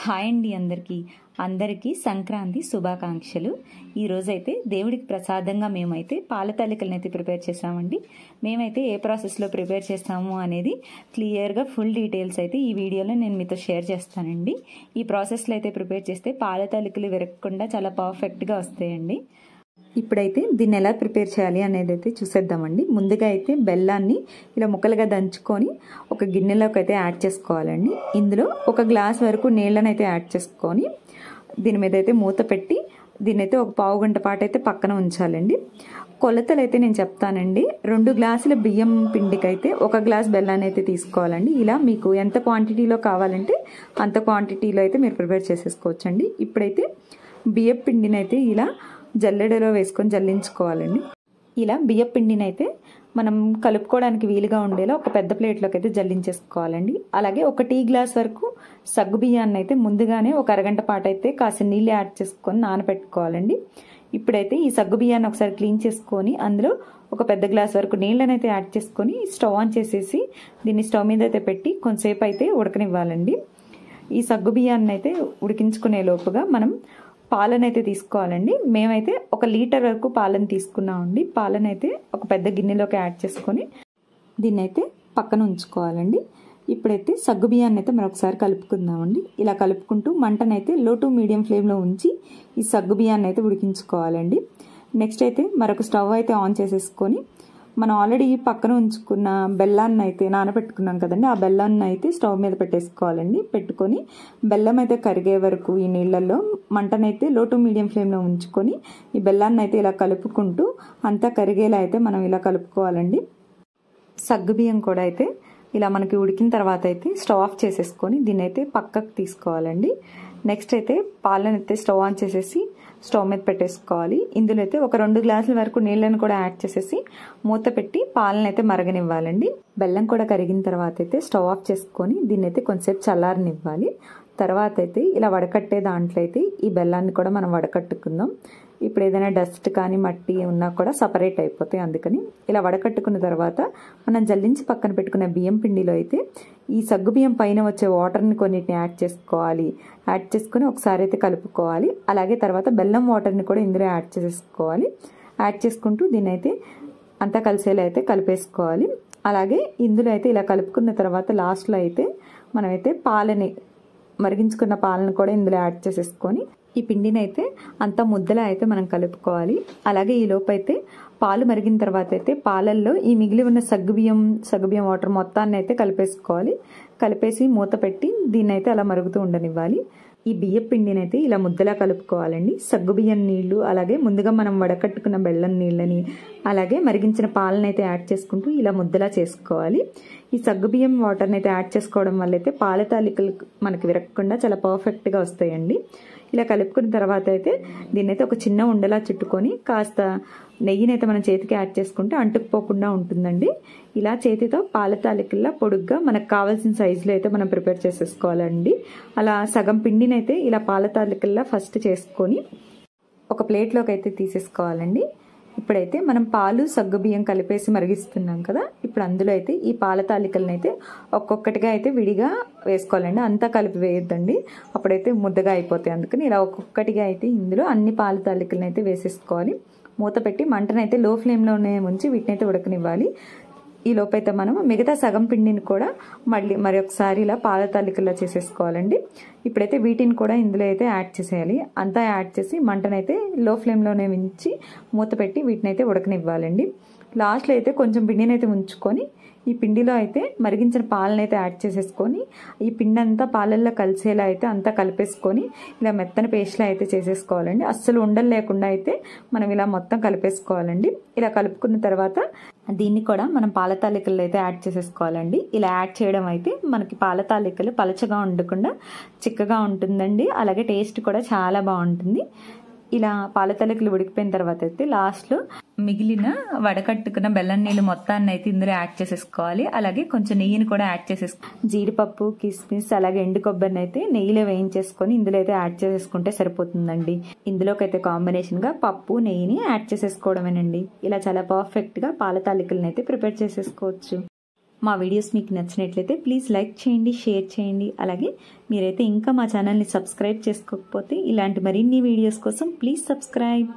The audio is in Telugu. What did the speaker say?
హాయ్ అండి అందరికీ సంక్రాంతి శుభాకాంక్షలు. ఈరోజైతే దేవుడికి ప్రసాదంగా మేమైతే పాల తాలికలను అయితే ప్రిపేర్ చేసామండి. మేమైతే ఏ ప్రాసెస్లో ప్రిపేర్ చేస్తాము అనేది క్లియర్గా ఫుల్ డీటెయిల్స్ అయితే ఈ వీడియోలో నేను మీతో షేర్ చేస్తానండి. ఈ ప్రాసెస్లో అయితే ప్రిపేర్ చేస్తే పాల తాలికలు విరగకుండా చాలా పర్ఫెక్ట్గా వస్తాయండి. ఇప్పుడైతే దీన్ని ఎలా ప్రిపేర్ చేయాలి అనేది అయితే చూసేద్దామండి. ముందుగా అయితే బెల్లాన్ని ఇలా ముక్కలుగా దంచుకొని ఒక గిన్నెలోకి అయితే యాడ్ చేసుకోవాలండి. ఇందులో ఒక గ్లాస్ వరకు నీళ్ళని అయితే యాడ్ చేసుకొని దీని మీద అయితే మూత పెట్టి దీన్ని అయితే ఒక పావు గంట పాటు అయితే పక్కన ఉంచాలండి. కొలతలు అయితే నేను చెప్తానండి. 2 గ్లాసుల బియ్యం పిండికి అయితే 1 గ్లాస్ బెల్లాన్ని అయితే తీసుకోవాలండి. ఇలా మీకు ఎంత క్వాంటిటీలో కావాలంటే అంత క్వాంటిటీలో అయితే మీరు ప్రిపేర్ చేసేసుకోవచ్చండి. ఇప్పుడైతే బియ్యం పిండిని అయితే ఇలా జల్లెడలో వేసుకొని జల్లించుకోవాలండి. ఇలా బియ్యం పిండిని అయితే మనం కలుపుకోవడానికి వీలుగా ఉండేలా ఒక పెద్ద ప్లేట్లోకి అయితే జల్లించేసుకోవాలండి. అలాగే ఒక టీ గ్లాస్ వరకు సగ్గు బియ్యాన్ని అయితే ముందుగానే ఒక అరగంట పాటు అయితే కాసిన నీళ్ళు యాడ్ చేసుకొని నానబెట్టుకోవాలండి. ఇప్పుడైతే ఈ సగ్గు బియ్యాన్ని ఒకసారి క్లీన్ చేసుకొని అందులో ఒక పెద్ద గ్లాస్ వరకు నీళ్ళని అయితే యాడ్ చేసుకొని స్టవ్ ఆన్ చేసేసి దీన్ని స్టవ్ మీద అయితే పెట్టి కొంతసేపు అయితే ఉడకనివ్వాలండి. ఈ సగ్గు బియ్యాన్ని అయితే ఉడికించుకునే లోపుగా మనం పాలను అయితే తీసుకోవాలండి. మేమైతే 1 లీటర్ వరకు పాలను తీసుకున్నామండి. పాలను అయితే ఒక పెద్ద గిన్నెలోకి యాడ్ చేసుకొని దీన్ని అయితే పక్కన ఉంచుకోవాలండి. ఇప్పుడైతే సగ్గు బియ్యాన్ని అయితే మరొకసారి కలుపుకుందామండి. ఇలా కలుపుకుంటూ మంటనైతే లో టు మీడియం ఫ్లేమ్లో ఉంచి ఈ సగ్గు బియ్యాన్ని అయితే ఉడికించుకోవాలండి. నెక్స్ట్ అయితే మరొక స్టవ్ అయితే ఆన్ చేసేసుకొని మనం ఆల్రెడీ పక్కన ఉంచుకున్న బెల్లాన్ని అయితే నానబెట్టుకున్నాం కదండి, ఆ బెల్లాన్ని అయితే స్టవ్ మీద పెట్టేసుకోవాలండి. పెట్టుకొని బెల్లం అయితే కరిగే వరకు ఈ నీళ్ళల్లో మంటనైతే లో టు మీడియం ఫ్లేమ్లో ఉంచుకొని ఈ బెల్లాన్ని అయితే ఇలా కలుపుకుంటూ అంతా కరిగేలా అయితే మనం ఇలా కలుపుకోవాలండి. సగ్గుబియ్యం కూడా అయితే ఇలా మనకి ఉడికిన తర్వాత అయితే స్టవ్ ఆఫ్ చేసేసుకొని దీన్ని అయితే పక్కకు తీసుకోవాలండి. నెక్స్ట్ అయితే పాలను అయితే స్టవ్ ఆన్ చేసేసి స్టవ్ మీద పెట్టేసుకోవాలి. ఇందులో అయితే ఒక 2 గ్లాసుల వరకు నీళ్ళని కూడా యాడ్ చేసేసి మూత పెట్టి పాలను అయితే మరగనివ్వాలండి. బెల్లం కూడా కరిగిన తర్వాత అయితే స్టవ్ ఆఫ్ చేసుకొని దీన్ని అయితే కొంచెంసేపు చల్లారనివ్వాలి. తర్వాత అయితే ఇలా వడకట్టే దాంట్లో అయితే ఈ బెల్లాన్ని కూడా మనం వడకట్టుకుందాం. ఇప్పుడు ఏదైనా డస్ట్ కానీ మట్టి ఉన్నా కూడా సపరేట్ అయిపోతాయి. అందుకని ఇలా వడకట్టుకున్న తర్వాత మనం జల్లించి పక్కన పెట్టుకున్న బియ్యం పిండిలో అయితే ఈ సగ్గు బియ్యం పైన వచ్చే వాటర్ని కొన్నిటిని యాడ్ చేసుకోవాలి. యాడ్ చేసుకుని ఒకసారి అయితే కలుపుకోవాలి. అలాగే తర్వాత బెల్లం వాటర్ని కూడా ఇందులో యాడ్ చేసుకోవాలి. యాడ్ చేసుకుంటూ దీన్ని అయితే అంతా కలిసేలా అయితే కలిపేసుకోవాలి. అలాగే ఇందులో అయితే ఇలా కలుపుకున్న తర్వాత లాస్ట్లో అయితే మనమైతే మరిగించుకున్న పాలను కూడా ఇందులో యాడ్ చేసేసుకొని ఈ పిండిని అయితే అంతా ముద్దలా అయితే మనం కలుపుకోవాలి. అలాగే ఈ లోపు అయితే పాలు మరిగిన తర్వాత అయితే పాలల్లో ఈ మిగిలి ఉన్న సగ్గుబియ్యం వాటర్ మొత్తాన్ని అయితే కలిపేసుకోవాలి. కలిపేసి మూత పెట్టి దీన్ని అయితే అలా మరుగుతూ ఉండనివ్వాలి. ఈ బియ్యం పిండిని అయితే ఇలా ముద్దలా కలుపుకోవాలండి. సగ్గుబియ్యం నీళ్లు అలాగే ముందుగా మనం వడకట్టుకున్న బెల్లం నీళ్ళని అలాగే మరిగించిన పాలను అయితే యాడ్ చేసుకుంటూ ఇలా ముద్దలా చేసుకోవాలి. ఈ సగ్గుబియ్యం వాటర్ని అయితే యాడ్ చేసుకోవడం వల్ల అయితే పాల తాలికలు మనకి విరగకుండా చాలా పర్ఫెక్ట్గా వస్తాయండి. ఇలా కలుపుకున్న తర్వాత అయితే దీన్ని అయితే ఒక చిన్న ఉండలా చుట్టుకొని కాస్త నెయ్యిని అయితే మనం చేతికి యాడ్ చేసుకుంటే అంటుకుపోకుండా ఉంటుందండి. ఇలా చేతితో పాల తాలికల్లా పొడుగ్గా మనకు కావాల్సిన సైజులో అయితే మనం ప్రిపేర్ చేసేసుకోవాలండి. అలా సగం పిండిని అయితే ఇలా పాల తాలికల్లా ఫస్ట్ చేసుకొని ఒక ప్లేట్లోకి అయితే తీసేసుకోవాలండి. ఇప్పుడైతే మనం పాలు సగ్గుబియ్యం కలిపేసి మరిగిస్తున్నాం కదా, ఇప్పుడు అందులో అయితే ఈ పాల తాలికలను అయితే ఒక్కొక్కటిగా అయితే విడిగా వేసుకోవాలండి. అంతా కలిపి వేయొద్దండి, అప్పుడైతే ముద్దగా అయిపోతాయి. అందుకని ఇలా ఒక్కొక్కటిగా అయితే ఇందులో అన్ని పాల తాలికలను అయితే వేసేసుకోవాలి. మూత పెట్టి మంటనైతే లో ఫ్లేమ్లోనే ఉంచి వీటిని అయితే ఉడకనివ్వాలి. ఈ లోపైతే మనం మిగతా సగం పిండిని కూడా మరి ఒకసారి ఇలా పాల తాలికల్లో చేసేసుకోవాలండి. ఇప్పుడైతే వీటిని కూడా ఇందులో అయితే యాడ్ చేసేయాలి. అంతా యాడ్ చేసి మంటనైతే లో ఫ్లేమ్లోనే ఉంచి మూత పెట్టి వీటిని అయితే ఉడకనివ్వాలండి. లాస్ట్లో అయితే కొంచెం పిండిని అయితే ఉంచుకొని ఈ పిండిలో అయితే మరిగించిన పాలను అయితే యాడ్ చేసేసుకొని ఈ పిండి అంతా పాలల్లో కలిసేలా అయితే అంతా కలిపేసుకొని ఇలా మెత్తని పేస్ట్లా అయితే చేసేసుకోవాలండి. అస్సలు ఉండలు లేకుండా అయితే మనం ఇలా మొత్తం కలిపేసుకోవాలండి. ఇలా కలుపుకున్న తర్వాత దీన్ని కూడా మనం పాల తాలికల్లో అయితే యాడ్ చేసేసుకోవాలండి. ఇలా యాడ్ చేయడం అయితే మనకి పాల తాలికలు పలచగా ఉండకుండా చిక్కగా ఉంటుందండి. అలాగే టేస్ట్ కూడా చాలా బాగుంటుంది. ఇలా పాల తాలికలు ఉడికిపోయిన తర్వాత అయితే లాస్ట్లో మిగిలిన వడకట్టుకున్న బెల్లం నీళ్ళు మొత్తాన్ని అయితే ఇందులో యాడ్ చేసేసుకోవాలి. అలాగే కొంచెం నెయ్యిని కూడా యాడ్ చేసేసుకోవాలి. జీడిపప్పు, కిస్మిస్ అలాగే ఎండు కొబ్బరిని అయితే నెయ్యిలో వేయించేసుకొని ఇందులో అయితే యాడ్ చేసేసుకుంటే సరిపోతుందండి. ఇందులోకి అయితే కాంబినేషన్గా పప్పు నెయ్యిని యాడ్ చేసేసుకోవడమేనండి. ఇలా చాలా పర్ఫెక్ట్గా పాల తాలికలను అయితే ప్రిపేర్ చేసేసుకోవచ్చు. మా వీడియోస్ మీకు నచ్చినట్లయితే ప్లీజ్ లైక్ చేయండి, షేర్ చేయండి. అలాగే మీరైతే ఇంకా మా ఛానల్ని సబ్స్క్రైబ్ చేసుకోకపోతే ఇలాంటి మరిన్ని వీడియోస్ కోసం ప్లీజ్ సబ్స్క్రైబ్.